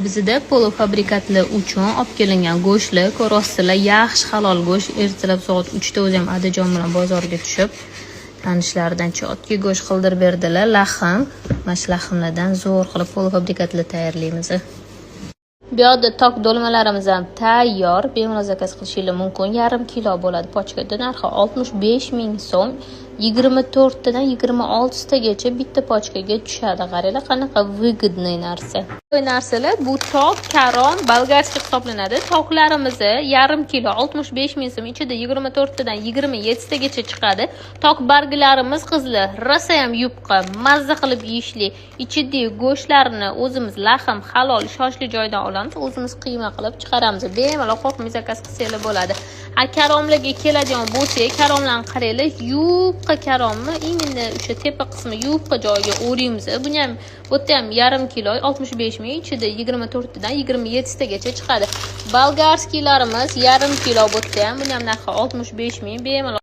Bizda polofabrikatlar uchun olib kelingan go'shtlar, ko'rasizlar, yaxshi halol go'sht. Ertalab soat 3 da o'zim Adajon bilan bozorga tushib, tanishlaridan chotki go'sht qildirib berdilar. Lahm, mana shu lahmlardan zo'r qilib polofabrikatlar tayyorlaymiz. Bu yerda tok do'lmalarimiz ham tayyor. Bemalol zakaz qilishingiz mumkin. Yarim kilo bo'ladi pochkada. Narxi 65 ming so'm. 24 tadan 26 tagacha bitta pochkaga tushadi. Qaranglar, qanaqa выгодный narsa. Bu narsalar bu tok, karom, bolgarskiy hisoblanadi. Toklarimiz yarim kilo 65 ming so'm, ichida 24 tadan 27 tagacha chiqadi. Tok barglarimiz qizlar, rosa ham yupqa, mazza qilib yeyishli. Ichidagi go'shtlarni o'zimiz lahm, halol, shoshli joydan olamiz, o'zimiz qiyma qilib chiqaramiz. Bemalol qo'rqmay zakaz qilsangiz bo'ladi. Karomlarga keladigan bo'lsak, karomlarni qaranglar, yupqa karomni именно o'sha tepa qismi yupqa joyiga o'raymiz. Buni ham bu yerda ham yarim kilo 65 ming, ichida 24 dan 27 tagacha chiqadi. Bolgarskiylarimiz yarim kilo bu yerda ham, buni ham narxi 65 ming. Bemalol